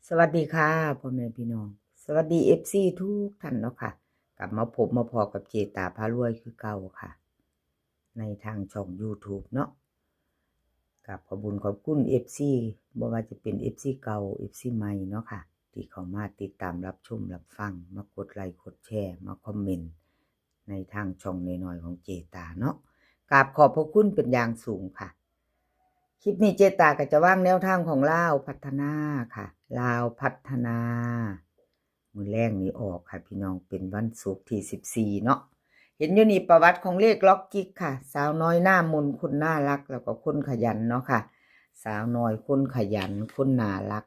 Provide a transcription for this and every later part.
สวัสดีค่ะพ่อแม่พี่น้องสวัสดีFCทุกท่านเนาะค่ะกลับมาพบมาพอกับเจตาพารวยคือเก่าค่ะในทางช่อง YouTube เนาะกับขอบคุญขอบคุณ FC บ่ว่าจะเป็น FC เก่า FC ใหม่เนาะค่ะที่เข้ามาติดตามรับชมรับฟังมากดไลค์กดแชร์มาคอมเมนต์ในทางช่องน้อยๆของเจตาเนาะกราบขอบพระคุณเป็นอย่างสูงค่ะคลิปนี้เจตาก็จะว่างแนวทางของลาวพัฒนาค่ะลาวพัฒนามือแรกนี้ออกค่ะพี่น้องเป็นวันศุกร์ที่14เนาะเห็นอยู่นี่ประวัติของเลขล็อกกิ๊กค่ะสาวน้อยหน้ามนคนน่ารักแล้วก็คนขยันเนาะค่ะสาวน้อยคนขยันคนน่ารัก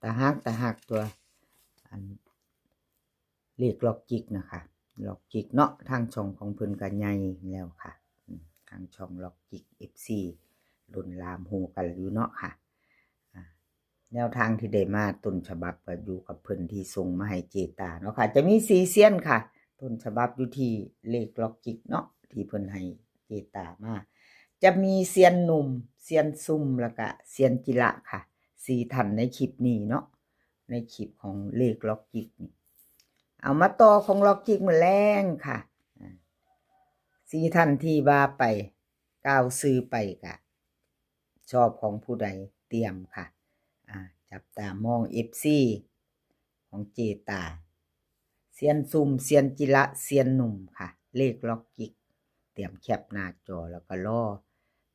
ตาฮักตัวอันเลขล็อกกิ๊กนะคะล็อกกิ๊กเนาะทางช่องของเพิ่นก็ใหญ่แล้วค่ะทางช่องล็อกกิ๊ก FC รุ่นลามหูกันอยู่เนาะค่ะแนวทางที่ได้มาต้นฉบับก็อยู่กับเพิ่นที่ส่งมาให้เจตาเนาะค่ะจะมี4เซียนค่ะต้นฉบับอยู่ที่เลขล็อกจิกเนาะที่เพิ่นให้เจตามาจะมีเซียนหนุ่มเซียนซุ่มแล้วก็เซียนจิระค่ะ4ท่านในคลิปนี้เนาะในคลิปของเลขล็อกจิกนี่เอามาต่อของล็อกจิกมื้อแรงค่ะ4ท่านที่ว่าไปก้าวซื้อไปกะชอบของผู้ใดเตรียมค่ะจับตามอง FC ของเจตาเซียนซุ่มเซียนจิระเซียนหนุ่มค่ะเลขล็อกกิกเตรียมแคปหน้าจอแล้วก็รอ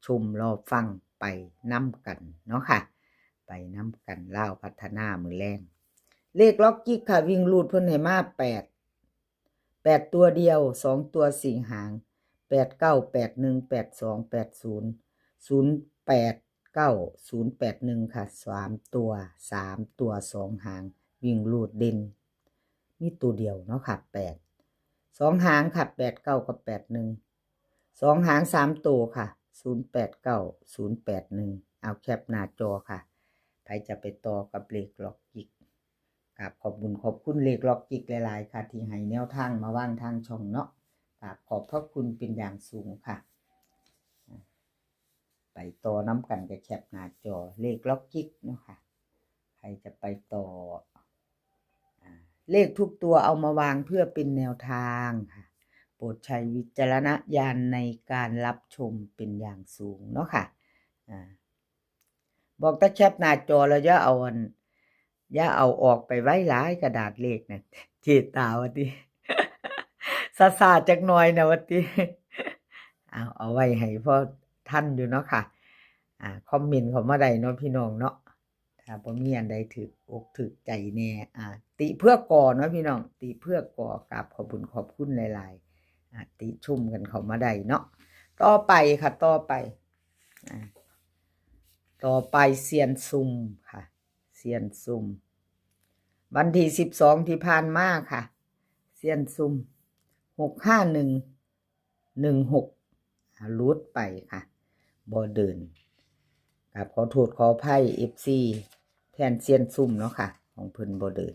ชมรอฟังไปน้ำกันเนาะค่ะไปน้ำกันเล่าพัฒนามือแรงเลขล็อกกิกค่ะวิ่งรูดเพิ่นให้มา8ตัวเดียว2ตัว4หาง8 9 8 1 8 2 8 0 0 8 9081ค่ะ3ตัว2หางวิ่งรูดเด่นมีตัวเดียวเนาะค่ะ8 2หางค่ะ8 9กับ81 2หาง3ตัวค่ะ089 081เอาแคปหน้าจอค่ะใครจะไปต่อกับเลขล็อกจิกกับขอบคุณเลขล็อกจิกหลายๆค่ะที่ให้แนวทางมาว่างทางช่องเนาะกับขอบพระคุณเป็นอย่างสูงค่ะไปต่อน้ำกันกับแคปหน้าจอเลขล็อกกิ๊กเนาะค่ะใครจะไปต่อเลขทุกตัวเอามาวางเพื่อเป็นแนวทางค่ะโปรดใช้วิจารณญาณในการรับชมเป็นอย่างสูงเนาะค่ะบอกถ้าแคปหน้าจอแล้วอย่าเอาออกไปไว้หลายกระดาษเลขนะเจตาวะติซาจักหน่อยนะวะติเอาไว้ให้พ่อท่านอยู่เนาะค่ะคอมเมนต์เข้ามาได้เนาะพี่น้องเนาะถ้าบ่มีอันใดถูกอกถูกใจแน่ติเพื่อก่อเนาะพี่น้องติเพื่อก่อกราบขอบคุณหลายๆติชุ่มกันเข้ามาได้เนาะต่อไปค่ะต่อไปเซียนซุ่มค่ะเซียนซุ่มวันที่12ที่ผ่านมาค่ะเซียนซุ่ม65116ลุดไปค่ะบ่เดินครับขอโทษขออภัย FC แทนเซียนซุ่มเนาะค่ะของเพิ่นบ่เดิน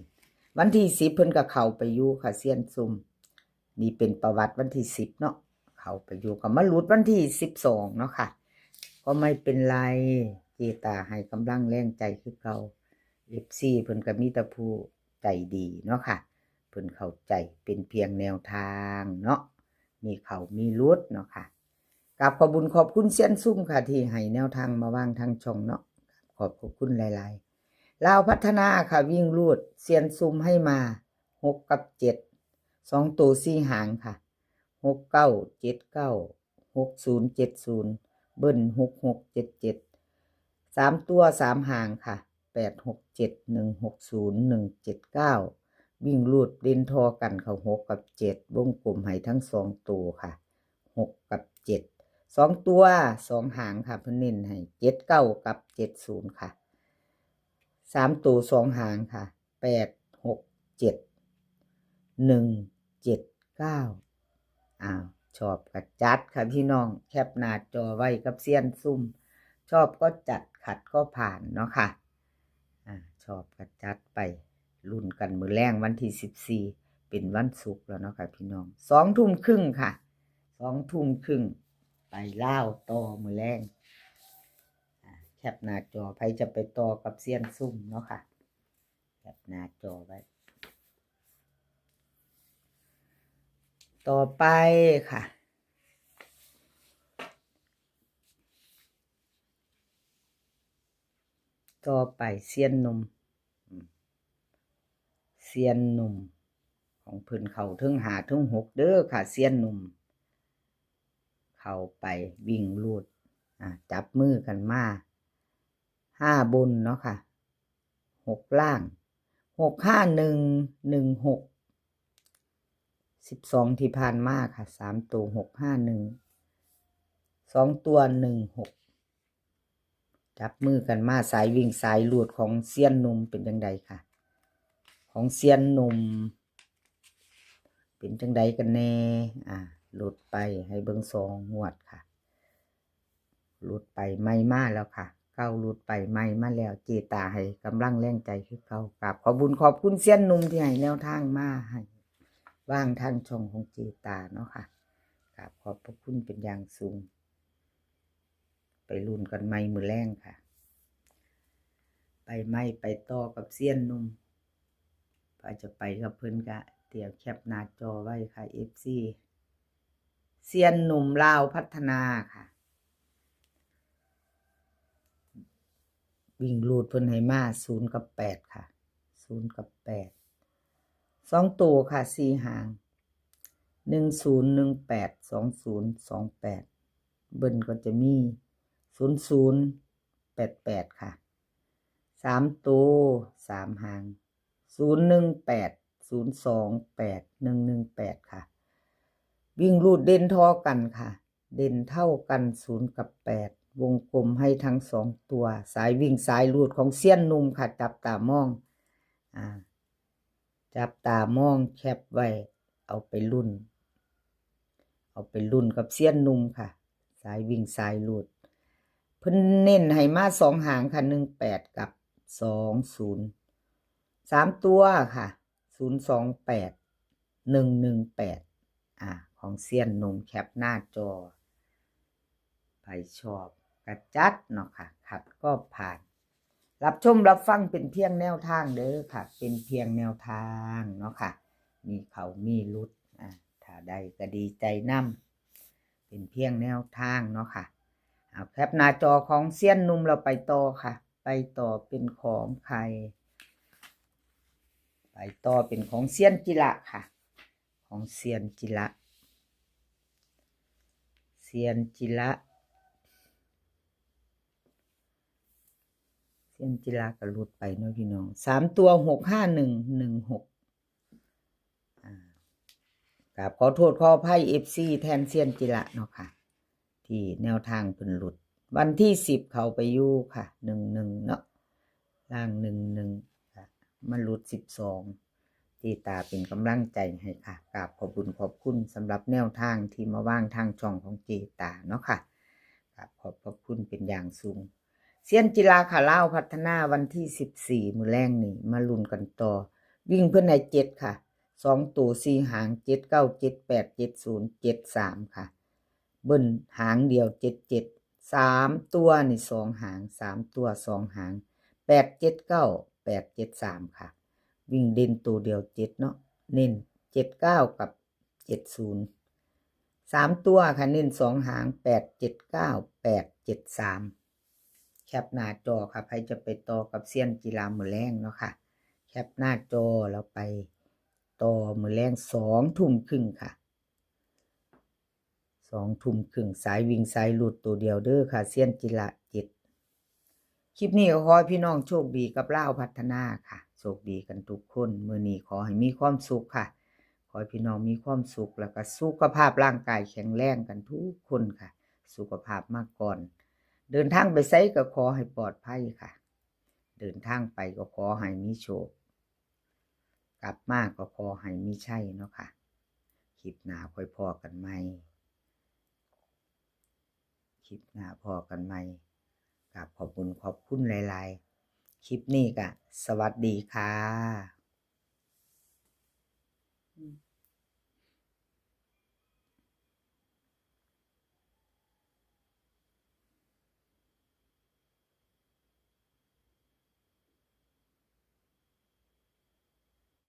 วันที่10เพิ่นก็เข้าไปอยู่ค่ะเซียนซุ่มนี่เป็นประวัติวันที่10เนาะเข้าไปอยู่ก็มาหลุดวันที่12เนาะค่ะก็ไม่เป็นไรเจตาให้กำลังแรงใจคือเก่า FC เพิ่นก็มีแต่ผู้ใจดีเนาะค่ะเพิ่นเข้าใจเป็นเพียงแนวทางเนาะมีเขามีรุดเนาะค่ะกับขอบคุณเซียนซุ่มค่ะที่ให้แนวทางมาวางทางช่องเนาะขอบคุณหลายๆลาวพัฒนาค่ะวิ่งรูดเซียนซุ่มให้มา6กับ7 2ตัว4หางค่ะ6 9 7 9 6 0 7 0เบิ้ล6 6 7 7 3ตัว3หางค่ะ8 6 7 1 6 0 1 7 9วิ่งรูดเด่นทอกันเขา6กับ7วงกลมให้ทั้ง2ตัวค่ะ6กับ7 2ตัว2หางค่ะเพิ่นเน้นให้7 9กับ70ค่ะ3ตัว2หางค่ะ8 6 7 1 7 9ชอบก็จัดค่ะพี่น้องแคปหน้าจอไว้กับเซียนซุ่มชอบก็จัดขัดก็ผ่านเนาะค่ะชอบก็จัดไปรุ่นกันมื้อแรงวันที่14เป็นวันศุกร์แล้วเนาะค่ะพี่น้อง2 ทุ่มครึ่งค่ะ2 ทุ่มครึ่งไปเล่าต่อมื้อแรงแคปหน้าจอใครจะไปต่อกับเซียนซุ่มเนาะค่ะ ปหน้าจอไว้ต่อไปค่ะต่อไปเซียนหนุ่มเซียนหนุ่มของเพิ่นเข้าถึง5ถึง6เด้อค่ะเซียนหนุ่มเข้าไปวิ่งลูดจับมือกันมา5บนเนาะค่ะ6ล่าง65116 12ที่ผ่านมาค่ะ3ตัว651 2ตัว16จับมือกันมาสายวิ่งสายลูดของเซียนหนุ่มเป็นจังไดค่ะของเซียนหนุ่มเป็นจังไดกันแน่หลุดไปให้เบิ่ง2งวดค่ะหลุดไปไม่มาแล้วค่ะเก้าหลุดไปไม่มาแล้วเจตาให้กำลังแรงใจคือเก่ากราบขอบคุณเซียนหนุ่มที่ให้แนวทางมาให้ว่างทางช่องของเจตาเนาะค่ะกราบขอบพระคุณเป็นอย่างสูงไปลุ้นกันไม่มือแรงค่ะไปไม่ไปต่อกับเซียนหนุ่มพอจะไปกับเพิ่นกะเตรียมแคปหน้าจอไว้ค่ะ FC เซียนหนุ่มลาวพัฒนาค่ะวิ่งลูดเพิ่นให้มา0กับ8ค่ะ0กับ8 2ตัวค่ะ4หาง1018 2028เบิ้ลก็จะมี0088ค่ะ3ตัว3หาง018 028 118ค่ะวิ่งรูดเด่นทอกันค่ะเด่นเท่ากัน0กับ8วงกลมให้ทั้ง2ตัวสายวิ่งสายรูดของเซียนนุ่มค่ะจับตามองจับตามองแคปไว้เอาไปรุ่นกับเซียนนุ่มค่ะสายวิ่งสายรูดเพิ่นเน้นให้มา2หางค่ะ18กับ20 3ตัวค่ะ028 118ของเซียนนุ่มแคปหน้าจอใครชอบกระจัดเนาะค่ะขัดก็ผ่านรับชมรับฟังเป็นเพียงแนวทางเด้อค่ะเป็นเพียงแนวทางเนาะค่ะมีเขามีรุดถ้าได้ก็ดีใจนํเป็นเพียงแนวทางเนาะค่ะเอาแคปหน้าจอของเซียนนุ่มเราไปต่อค่ะไปต่อเป็นของใครไปต่อเป็นของเซียนจิระค่ะของเซียนจิระก็หลุดไปเนาะพี่น้อง3ตัว65116กับขอโทษขออภัย FC แทนเซียนจิระเนาะค่ะที่แนวทางเพิ่นหลุดวันที่10เขาไปอยู่ค่ะ11เนาะล่าง11ค่ะมันหลุด12ที่ตาเป็นกำลังใจให้ค่ะกราบขอบคุณสำหรับแนวทางที่มาว่างทางช่องของเจตาเนาะค่ะกราบขอบคุณเป็นอย่างสูงเซียนจิราค่ะลาวพัฒนาวันที่14มื้อแรงนี่มาลุ้นกันต่อวิ่งเพิ่นให้7ค่ะ2ตัว4หาง7 9 7 8 70 73ค่ะเบิ้ลหางเดียว77 3ตัวนี่2หาง3ตัว2หาง879 873ค่ะวิ่งเด่นตัวเดียว7เนาะเน้น79กับ70 3ตัวค่ะเน้น2หาง879 873แคปหน้าจอค่ะใครจะไปต่อกับเซียนกีฬามื้อแรงเนาะค่ะแคปหน้าจอแล้วไปต่อมื้อแรง2 ทุ่มครึ่งค่ะ2 ทุ่มครึ่งสายวิ่งสายหลุดตัวเดียวเด้อค่ะเซียนจิระ7คลิปนี้ก็ขอให้พี่น้องโชคดีกับลาวพัฒนาค่ะโชคดีกันทุกคนมื้อนี้ขอให้มีความสุขค่ะขอให้พี่น้องมีความสุขแล้วก็สุขภาพร่างกายแข็งแรงกันทุกคนค่ะสุขภาพมาก่อนเดินทางไปไสก็ขอให้ปลอดภัยค่ะเดินทางไปก็ขอให้มีโชคกลับมาก็ขอให้มีชัยเนาะค่ะคลิปหน้าค่อยพอกันใหม่กับขอบคุณหลายๆคลิปนี้ก็สวัสดีค่ะ